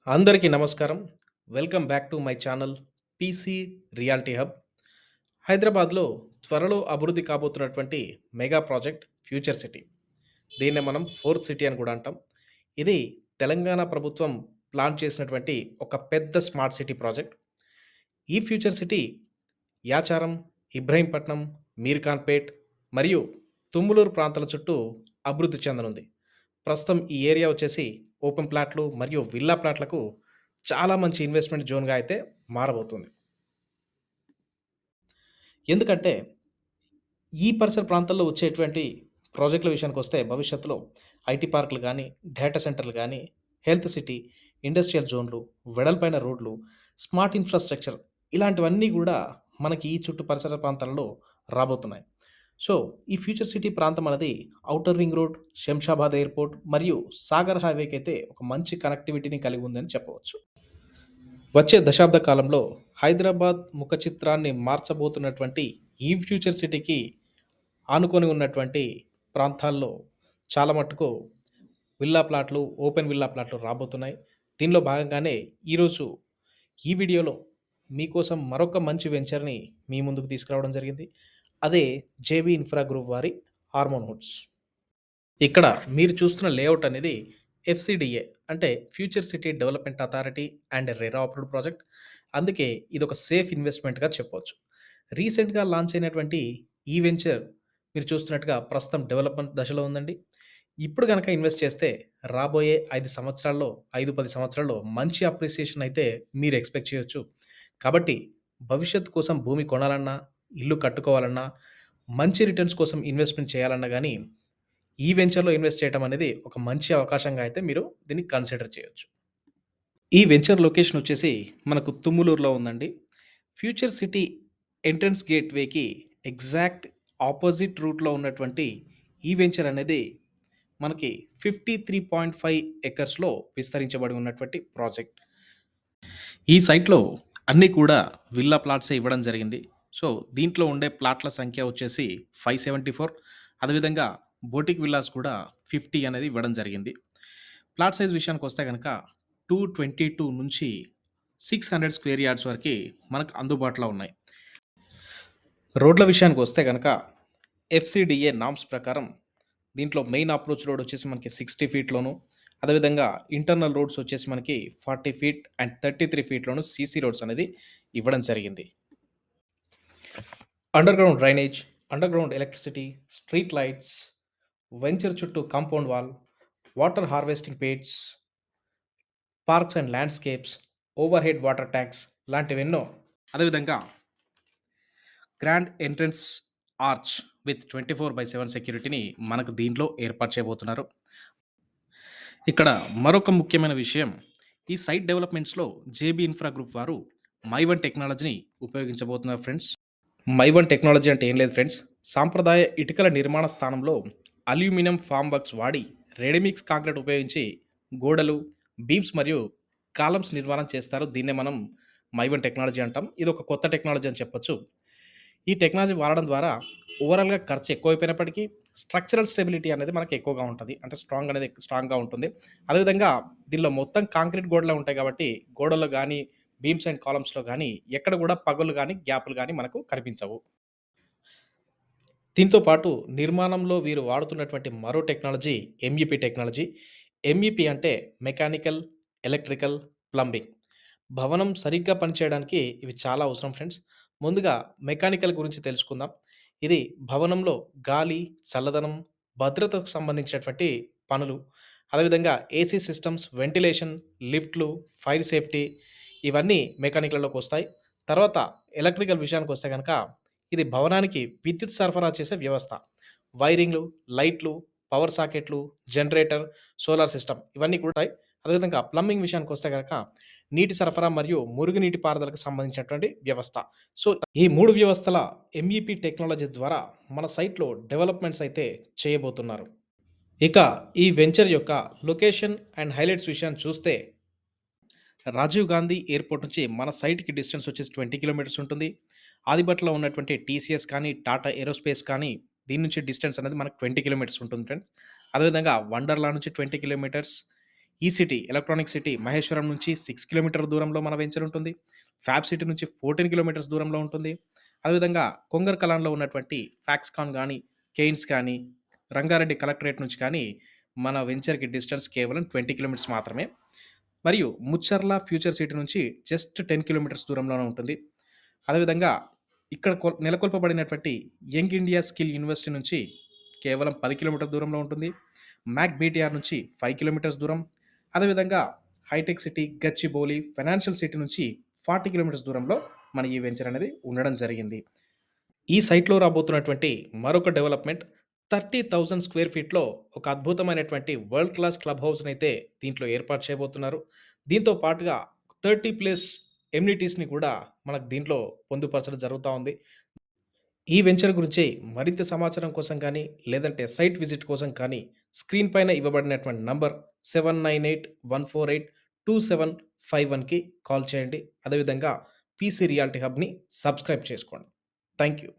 అందరికీ నమస్కారం. Welcome back to my channel PC reality hub. హైదరాబాద్‌లో త్వరలో అభివృద్ధి కాబోతున్నటువంటి మెగా ప్రాజెక్ట్ ఫ్యూచర్ సిటీ. దీన్నే మనం ఫోర్త్ సిటీ అని కూడా అంటాం. ఇది తెలంగాణ ప్రభుత్వం ప్లాన్ చేసినటువంటి ఒక పెద్ద స్మార్ట్ సిటీ ప్రాజెక్ట్. ఈ ఫ్యూచర్ సిటీ యాచారం, ఇబ్రహీంపట్నం, మీర్‌ఖాన్‌పేట్ మరియు తుమ్మలూరు ప్రాంతాల చుట్టూ అభివృద్ధి చెందనుంది. ప్రస్తుతం ఈ ఏరియా వచ్చేసి ఓపెన్ ప్లాట్లు మరియు విల్లా ప్లాట్లకు చాలా మంచి ఇన్వెస్ట్‌మెంట్ జోన్‌గా అయితే మారబోతుంది. ఎందుకంటే ఈ పరిసర ప్రాంతాల్లో వచ్చేటువంటి ప్రాజెక్ట్‌ల విషయానికొస్తే భవిష్యత్తులో ఐటీ పార్కులు గానీ, డేటా సెంటర్‌లు గానీ, హెల్త్ సిటీ, ఇండస్ట్రియల్ జోన్‌లు, వెడల్పైన రోడ్లు, స్మార్ట్ ఇన్‌ఫ్రాస్ట్రక్చర్ ఇలాంటివన్నీ గూడా మనకి ఈ చుట్టూ పరిసర ప్రాంతాలలో రాబోతున్నాయి. సో, ఈ ఫ్యూచర్ సిటీ ప్రాంతం అనేది outer ring road, Shamshabad airport మరియు సాగర్ హైవేకైతే ఒక మంచి కనెక్టివిటీని కలిగి ఉందని చెప్పవచ్చు. వచ్చే దశాబ్ద కాలంలో హైదరాబాద్ ముఖ చిత్రాన్ని మార్చబోతున్నటువంటి ఈ ఫ్యూచర్ సిటీకి ఆనుకొని ఉన్నటువంటి ప్రాంతాల్లో చాలా మట్టుకు విల్లా ప్లాట్లు, ఓపెన్ విల్లా ప్లాట్లు రాబోతున్నాయి. దీనిలో భాగంగానే ఈరోజు ఈ వీడియోలో మీకోసం మరొక మంచి వెంచర్‌ని మీ ముందుకు తీసుకురావడం జరిగింది. అదే జేబీ ఇన్ఫ్రా గ్రూప్ వారి హార్మోన్ వుడ్స్. ఇక్కడ మీరు చూస్తున్న లేఅవుట్ అనేది ఎఫ్‌సిడిఏ అంటే future city development authority and RERA approved project. అందుకే ఇదొక సేఫ్ ఇన్వెస్ట్‌మెంట్‌గా చెప్పొచ్చు. రీసెంట్‌గా లాంచ్ అయినటువంటి ఈ వెంచర్ మీరు చూస్తున్నట్టుగా ప్రస్తుతం డెవలప్‌మెంట్ దశలో ఉందండి. ఇప్పుడు గనక ఇన్వెస్ట్ చేస్తే రాబోయే 5 సంవత్సరాల్లో 10 సంవత్సరాల్లో మంచి అప్రిసియేషన్ అయితే మీరు ఎక్స్‌పెక్ట్ చేయొచ్చు. కాబట్టి భవిష్యత్తు కోసం భూమి కొనాలన్నా, ఇల్లు కట్టుకోవాలన్నా, మంచి రిటర్న్స్ కోసం ఇన్వెస్ట్‌మెంట్ చేయాలన్నా గాని ఈ వెంచర్‌లో ఇన్వెస్ట్ చేయటం అనేది ఒక మంచి అవకాశంగా అయితే మీరు దీన్ని కన్సిడర్ చేయొచ్చు. ఈ వెంచర్ లొకేషన్ వచ్చేసి మనకు తుమ్మలూరులో ఉందండి. ఫ్యూచర్ సిటీ ఎంట్రన్స్ గేట్‌వేకి ఎగ్జాక్ట్ ఆపోజిట్ రూట్‌లో ఉన్నటువంటి ఈ వెంచర్ అనేది మనకి 53.5 ఎకర్స్‌లో విస్తరించబడి ఉన్నటువంటి ప్రాజెక్ట్. ఈ సైట్‌లో అన్నీ కూడా విల్లా ప్లాట్సే ఇవ్వడం జరిగింది. సో, దీంట్లో ఉండే ప్లాట్ల సంఖ్య వచ్చేసి 574. అదేవిధంగా బోటిక్ విల్లాస్ కూడా 50 అనేది ఇవ్వడం జరిగింది. ప్లాట్ సైజ్ విషయానికొస్తే గనక 222 నుంచి 600 స్క్వేర్ యార్డ్స్ వరకి మనకు అందుబాటులో ఉన్నాయి. రోడ్ల విషయానికొస్తే గనక ఎఫ్‌సిడిఏ నార్మ్స్ ప్రకారం దీంట్లో మెయిన్ అప్రోచ్ రోడ్ వచ్చేసి మనకి 60 ఫీట్‌లోను, అదేవిధంగా ఇంటర్నల్ రోడ్స్ వచ్చేసి మనకి 40 ఫీట్ అండ్ 33 ఫీట్‌లోను సీసీ రోడ్స్ అనేది ఇవ్వడం జరిగింది. Underground drainage, underground electricity, street lights, venture చుట్టూ compound wall, water harvesting pits, parks and landscapes, overhead water tanks లాంటివెన్నో. అదేవిధంగా గ్రాండ్ ఎంట్రన్స్ ఆర్చ్ విత్ 24/7 సెక్యూరిటీని మనకు దీంట్లో ఏర్పాటు చేయబోతున్నారు. ఇక్కడ మరొక ముఖ్యమైన విషయం, ఈ సైట్ డెవలప్‌మెంట్స్‌లో జేబీ ఇన్ఫ్రా గ్రూప్ వారు మైవన్ టెక్నాలజీని ఉపయోగించబోతున్నారు ఫ్రెండ్స్. మైవన్ టెక్నాలజీ అంటే ఏం లేదు ఫ్రెండ్స్. సాంప్రదాయ ఇటుకల నిర్మాణ స్థానంలో అల్యూమినియం ఫార్మ్ వర్క్స్ వాడి రెడీమిక్స్ కాంక్రీట్ ఉపయోగించి గోడలు, బీమ్స్ మరియు కాలమ్స్ నిర్మాణం చేస్తారు. దీన్నే మనం మైవన్ టెక్నాలజీ అంటాం. ఇది ఒక కొత్త టెక్నాలజీ అని చెప్పొచ్చు. ఈ టెక్నాలజీ వాడడం ద్వారా ఓవరాల్‌గా ఖర్చు ఎక్కువైపోయినప్పటికీ స్ట్రక్చరల్ స్టెబిలిటీ అనేది మనకి ఎక్కువగా ఉంటది. అంటే స్ట్రాంగ్‌గా ఉంటుంది. అదేవిధంగా దీనిలో మొత్తం కాంక్రీట్ గోడలే ఉంటాయి కాబట్టి గోడల్లో గానీ, బీమ్స్ అండ్ కాలమ్స్‌లో గానీ ఎక్కడ కూడా పగుళ్ళు గానీ, గ్యాప్‌లు గానీ మనకు కనిపించవు. దీంతో పాటు నిర్మాణంలో వీరు వాడుతున్నటువంటి మరో టెక్నాలజీ ఎంఈపీ టెక్నాలజీ. ఎంఈపీ అంటే మెకానికల్, ఎలక్ట్రికల్, ప్లంబింగ్. భవనం సరిగ్గా పనిచేయడానికి ఇవి చాలా అవసరం ఫ్రెండ్స్. ముందుగా మెకానికల్ గురించి తెలుసుకుందాం. ఇది భవనంలో గాలి, చల్లదనం, భద్రతకు సంబంధించినటువంటి పనులు, అదేవిధంగా ఏసీ సిస్టమ్స్, వెంటిలేషన్, లిఫ్ట్‌లు, ఫైర్ సేఫ్టీ ఇవన్నీ మెకానికల్‌లోకొస్తాయి. తర్వాత ఎలక్ట్రికల్ విషయానికొస్తే గనక ఇది భవనానికి విద్యుత్ సరఫరా చేసే వ్యవస్థ. వైరింగ్‌లు, లైట్లు, పవర్ సాకెట్లు, జనరేటర్, సోలార్ సిస్టమ్ ఇవన్నీ కూడా ఉంటాయి. అదేవిధంగా ప్లంబింగ్ విషయానికొస్తే గనక నీటి సరఫరా మరియు మురుగునీటి పారుదలకు సంబంధించినటువంటి వ్యవస్థ. సో, ఈ 3 వ్యవస్థల ఎంఈపీ టెక్నాలజీ ద్వారా మన సైట్‌లో డెవలప్‌మెంట్స్ అయితే చేయబోతున్నారు. ఇక ఈ వెంచర్ యొక్క లొకేషన్ అండ్ హైలైట్స్ విషయాన్ని చూస్తే రాజీవ్ గాంధీ ఎయిర్‌పోర్ట్ నుంచి మన సైట్‌కి డిస్టెన్స్ వచ్చేసి 20 కిలోమీటర్స్ ఉంటుంది. ఆదిబట్‌లో ఉన్నటువంటి టీసీఎస్ కానీ, టాటా ఏరోస్పేస్ కానీ దీని నుంచి డిస్టెన్స్ అనేది మనకు 20 కిలోమీటర్స్ ఉంటుంది ఫ్రెండ్. అదేవిధంగా వండర్‌లా నుంచి 20 కిలోమీటర్స్, ఈ సిటీ ఎలక్ట్రానిక్ సిటీ మహేశ్వరం నుంచి 6 కిలోమీటర్ల దూరంలో మన వెంచర్ ఉంటుంది. ఫ్యాబ్ సిటీ నుంచి 14 కిలోమీటర్స్ దూరంలో ఉంటుంది. అదేవిధంగా కొంగర్ కలాన్‌లో ఉన్నటువంటి ఫాక్స్‌కాన్ గానీ, కెయిన్స్ కానీ, రంగారెడ్డి కలెక్టరేట్ నుంచి కానీ మన వెంచర్‌కి డిస్టెన్స్ కేవలం 20 కిలోమీటర్స్ మాత్రమే. మరియు ముచ్చర్ల ఫ్యూచర్ సిటీ నుంచి జస్ట్ 10 కిలోమీటర్స్ దూరంలోనే ఉంటుంది. అదేవిధంగా ఇక్కడ నెలకొల్పబడినటువంటి యంగ్ ఇండియా స్కిల్ యూనివర్సిటీ నుంచి కేవలం 10 కిలోమీటర్ల దూరంలో ఉంటుంది. మ్యాక్ బీటీఆర్ నుంచి 5 కిలోమీటర్స్ దూరం. అదేవిధంగా హైటెక్ సిటీ, గచ్చిబౌలి, ఫైనాన్షియల్ సిటీ నుంచి 40 కిలోమీటర్స్ దూరంలో మన ఈ వెంచర్ అనేది ఉండడం జరిగింది. ఈ సైట్‌లో రాబోతున్నటువంటి మరొక డెవలప్‌మెంట్ 30,000 స్క్వేర్ ఫీట్‌లో ఒక అద్భుతమైనటువంటి వరల్డ్ క్లాస్ క్లబ్ హౌస్‌నైతే దీంట్లో ఏర్పాటు చేయబోతున్నారు. దీంతో పాటుగా 30 ప్లస్ ఎమ్యూనిటీస్‌ని కూడా మనకు దీంట్లో పొందుపరచడం జరుగుతా ఉంది. ఈ వెంచర్ గురించి మరింత సమాచారం కోసం కానీ, లేదంటే సైట్ విజిట్ కోసం కానీ స్క్రీన్ పైన ఇవ్వబడినటువంటి నంబర్ 7981482751కి కాల్ చేయండి. అదేవిధంగా పీసీ రియాలిటీ హబ్‌ని సబ్స్క్రైబ్ చేసుకోండి. Thank you.